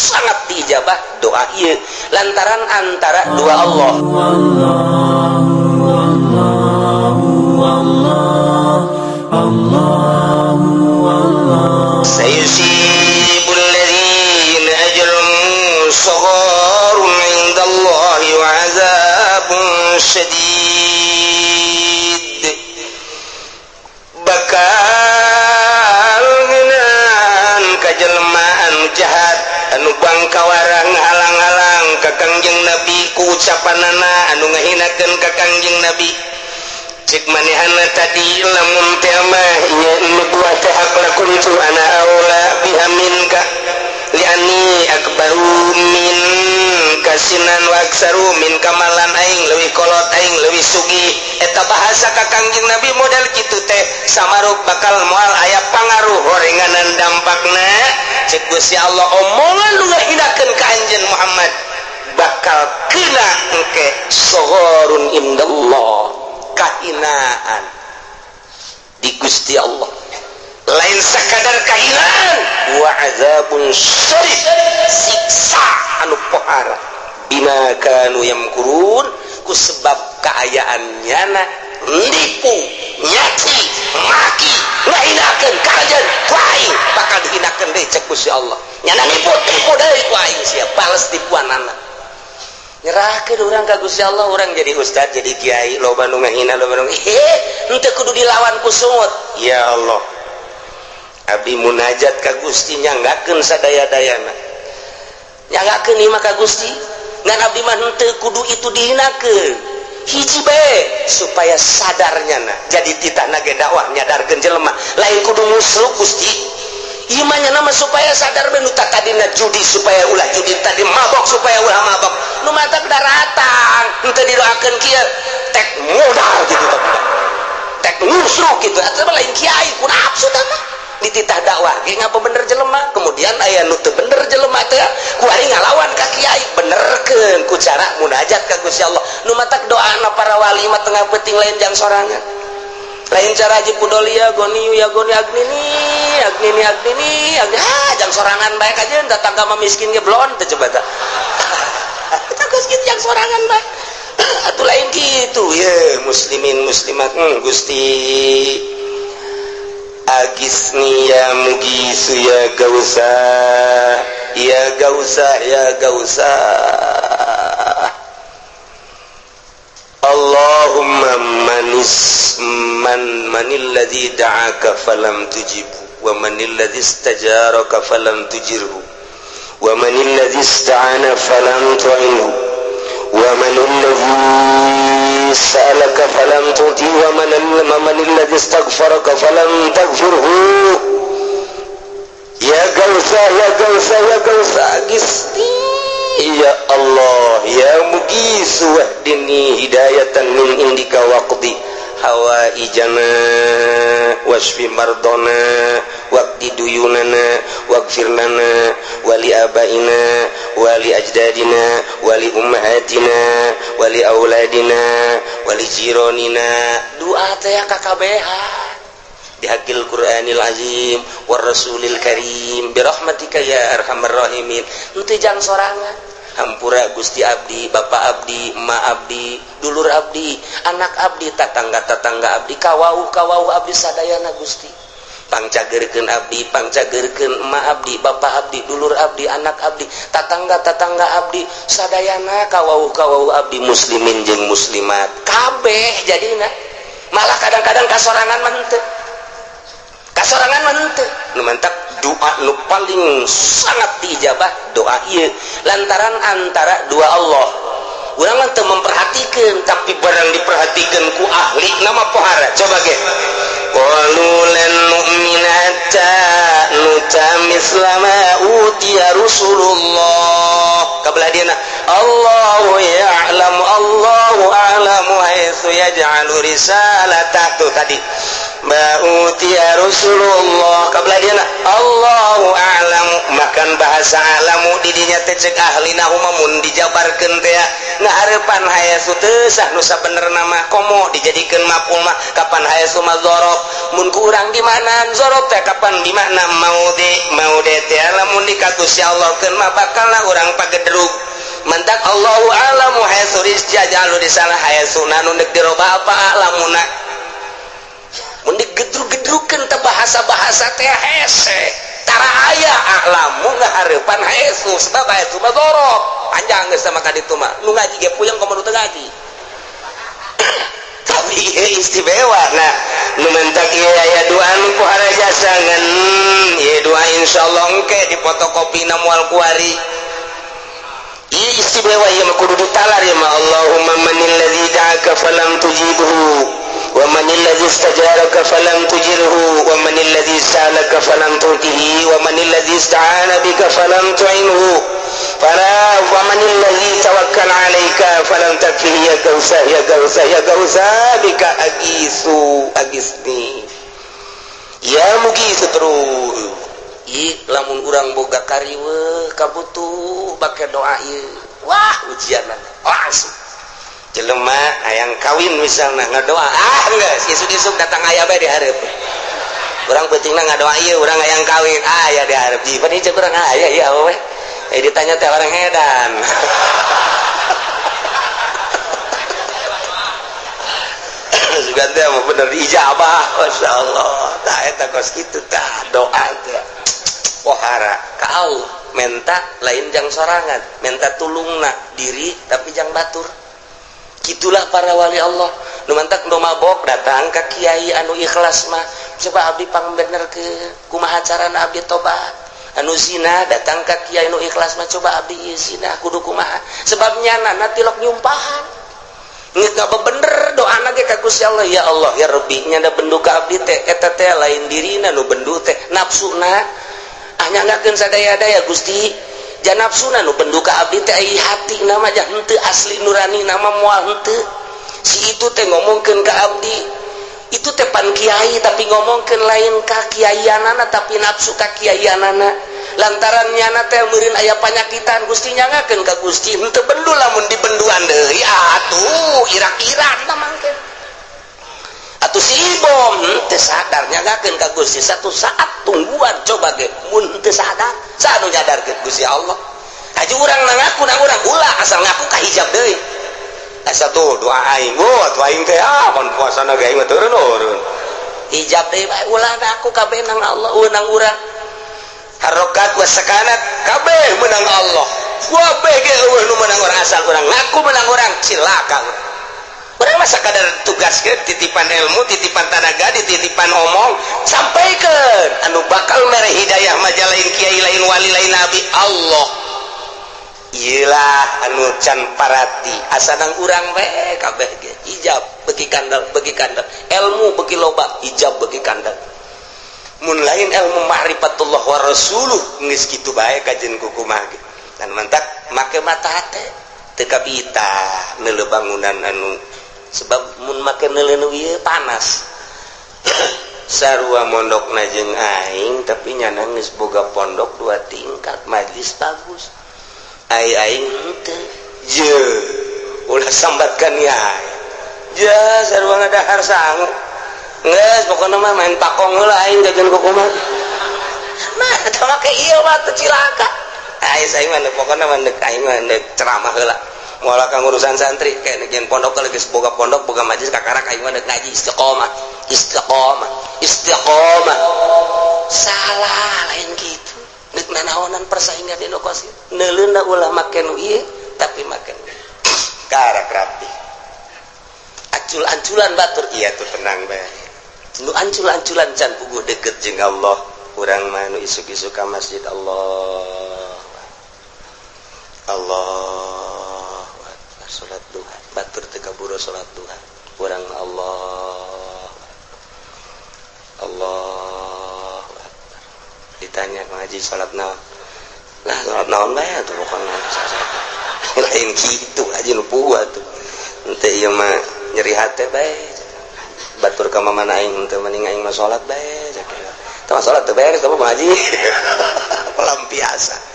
sangat diijabah doa ieu lantaran antara dua Allah. Sayusibul ladzina ajramu sagharun 'indallahi wa 'adzabun syadid. Bakal ngeunaan ka jelema anu jahat anu bangkawarang halang-halang ka Kangjeng Nabi ku ucapanana anu ngahinakeun ka Kangjeng Nabi. Cik manehana tadi lamun teh mah nya nubuah teh lakum tu ana aula biha minka liani akbaru min kasinan wa aksaru min kamalan aing leuwih kolot aing leuwih sugih eta bahasa ka Kangjeng Nabi model kitu teh samaruk bakal moal aya pangaruh horenganan dampakna. Cek Gusti Allah omongan nu ngahinakeun ka anjeun Muhammad bakal kena engke saghorun indallah kahinaan di Gusti Allah lain sakadar kahinaan wa azabun syadid siksa anu pohara bima kanu yamkurun ku sebab kaayaannya na nipu nyaci maki ngahinakeun ka anjeun ku aing bakal dihinakeun deui cek Gusti Allah nyana nipu deui ku aing sia bales tipuanana. Nyerahkeun urang ka Gusti Allah, urang jadi ustad, jadi kiai, loba nu ngahina, loba nu henteu kudu dilawan ku sungut. Ya Allah, abdi munajat ka Gusti nyanggakeun sadaya-dayana. Nyanggakeun ieu mah ka Gusti, ngan abdi mah henteu kudu itu dihinakeun. Hiji bae supaya sadarnya na. Jadi titahna ge dakwah nyadarkeun jelema, lain kudu musluk Gusti. Imannya nama supaya sadar benu tadina judi supaya ulah judi tadi mabok supaya ulah mabok nu matak daratang henteu didoakeun kieu tek modal gitu tek nusruk gitu atuh lain kiai ku nafsu tah mah dititah dakwah ge ngapa bener jelema kemudian aya nu teu bener jelema teh ku ari ngalawan ka kiai benerkeun ku cara munajat ka Gusti Allah nu matak doana para wali mah tengah peuting lain jang sorangan lain cara Haji Pudolia goni ya goni agnini jang sorangan baik aja tetangga mah miskin ge blon teh coba tah kita miskin jang sorangan baik atuh lain kitu ye muslimin muslimat Gusti agisni ya mugisu ya gausa ya gausa ya gausa Allahumma manil ladzi da'aka falam tujibu wa manil ladzi istajaraka falam tujirhu wa manil ladzi ista'ana falam tu'inhu wa manil ladzi sa'alaka falam tu'ti wa manil ladzi istaghfaraka falam taghfirhu ya gausa ya gausa ya gausa Gusti ya Allah ya mugisu wahdini hidayatan min indika waqdi hawaijana wasfi mardona waqdi duyunana waghfirlana wali abaina wali ajdadina wali ummahatina wali auladina wali jironina doa teh KKBH di hakil Qur'anil Azim war Rasulil Karim birahmatika ya arhamar rahimin henteu jang sorangan hampura Gusti abdi bapak abdi emak abdi dulur abdi anak abdi tatangga abdi kawauh abdi sadayana Gusti pangcageurkeun abdi pangcageurkeun emak abdi bapak abdi dulur abdi anak abdi tatangga abdi sadayana kawauh abdi muslimin jeung muslimat kabeh jadina malah kadang-kadang kasorangan mah henteu kasorangan mah henteu nu mantap doa nu paling sangat diijabah doa ieu lantaran antara dua Allah urang mah teu memperhatikeun tapi barang diperhatikeun ku ahli nama pohara coba ge qalu lan nu'mina hatta nutamislama utiya Rasulullah kabelah dieuna Allahu a'lamu haitsu yaj'alu risalatahu tadi Ba'utia Rasulullah kabladiana Allahu a'lam makan bahasa alamu didinya teh cek ahlina humamun dijabarkeun teh ngahareupan hayasu teu sah nu sabener nama komo dijadikeun maf'ul mah kapan hayasu mah dzaraf mun ku urang di mana dzaraf teh kapan di makna maude teh lamun dikatus Allah keun mah bakalna urang pagedrug mentak Allahu a'lamu hayasu rizqa jalu di salah hayasu nu neuk diroba apa alamuna mun digedrug-gedrugkeun teh bahasa-bahasa teh hese tara aya a'lamu ngahareupan hayasu sebab hayasu mah dzaraf panjang geus sama ka ditu mah nu ngaji ge puyeng komo nu teu ngaji tapi istimewa nah nu mentak ieu aya doa nu ku haraja sangan ieu doa insyaallah engke dipotokopina moal kuari ieu istimewa ieu mah kudu ditalar ya mah Allahumma manil ladzi da'aka falam tujibhu wa manil ladzi istajaraka falam tujirhu wa manil ladzi salaka falam tu'tihi wa manil ladzi ista'ana bika falam tu'inhu fala wa manil ladzi tawakkal 'alaika falam takfihi ya gausa bika agisni ya mugisu terus lamun urang boga kariweuh kabutuh bake doa ieu wah ujianna langsung jelema hayang kawin misalna ngadoa geus isuk-isuk datang aya bae di hareup urang pentingna ngadoa ieu urang hayang kawin aya di hareup jipan ieu urang aya ieu we ditanya teh orang edan sugan teh mah bener diijabah masyaallah tah eta kos kitu tah doa teh pohara ka Allah menta lain jang sorangan menta tulungna diri tapi jang batur gitulah para wali Allah nu mantak nu mabok datang ka kiai anu ikhlas mah coba abdi pangbenerkeun kumaha carana abdi tobat anu zina datang ka kiai anu ikhlas mah coba abdi ieu zina kudu kumaha sebab nyanana tilok nyumpahan ngeuk ngabebener doana ge ka Gusti Allah ya Allah ya Rabbi nyanda bendu ka abdi teh eta teh lain dirina nu bendu teh nafsuna nyangakeun sadaya-daya Gusti jangan nafsuna nu bendu ka abdi teh ai hati nama jah henteu asli nurani nama moal henteu si itu teh ngomongkeun ka abdi itu teh pan kiai tapi ngomongkeun lain ka kiaianana tapi nafsu ka kiaianana lantaran nyana teh meureun aya panyakitan Gusti nyangakeun ka Gusti henteu bendu lamun dibenduan deui atuh irak-irak tah mangke atuh si ibom teu sadar nyangakeun ka Gusti satu saat tungguan coba ge mun teu sadar saanu nyadarkeun Gusti Allah haji urang ngaku na urang ulah asal ngaku ka hijab deui asa tuh doa aing tuh aing teh mun puasana ge aing mah turun hijab deui bae ulah ngaku kabeh nang Allah nang urang harokat wa sakanat kabeh menang Allah kabeh ge eueuh nu menang urang asal urang ngaku menang urang cilaka urang mah sakadar tugaskeun titipan ilmu titipan tanaga dititipan omong sampaikeun anu bakal mere hidayah mah lain kiai lain wali lain nabi Allah iyalah anu can parati asanang urang we kabeh ge ijab beuki kandal ilmu beuki loba ijab beuki kandal mun lain ilmu ma'rifatullah wa rasuluh geus kitu bae kajen kukumaha ge dan mantak make mata hate teu kabita neuleuh bangunan anu sebab mun make neuleuh ieu panas sarua mondokna jeung aing tapi nyana geus boga pondok 2 tingkat majlis bagus aing henteu je ulah sambatkan ya je sarua ngadahar sangu geus pokona mah main pakong heula aing jajan kukumaha nah eta make ieu mah teu cilaka aing mah pokona mah aing mah ceramah heula moal kang urusan santri kayak negen pondok kalau geus boga pondok boga majelis kakarak aing mah ngaji istiqomah salah lain gitu neuk nanaonan persaingan di lokasi neuleuhna ulah make nu ieu tapi make karak rapi acul-anculan batur iya tuh tenang bae nu ancul-anculan can puguh deukeut jeung Allah urang mah nu isuk-isuk ka masjid Allah salat duha batur teu kaburu salat duha urang Allah ditanya ngaji salat naon lah salat naon bae atuh pokona lain kitu aja nu puguh atuh henteu ieu mah nyeri hate bae batur ka mamana aing teu mending aing mah salat bae. Teu salat teu beres kamu ngaji. Pelampiasan.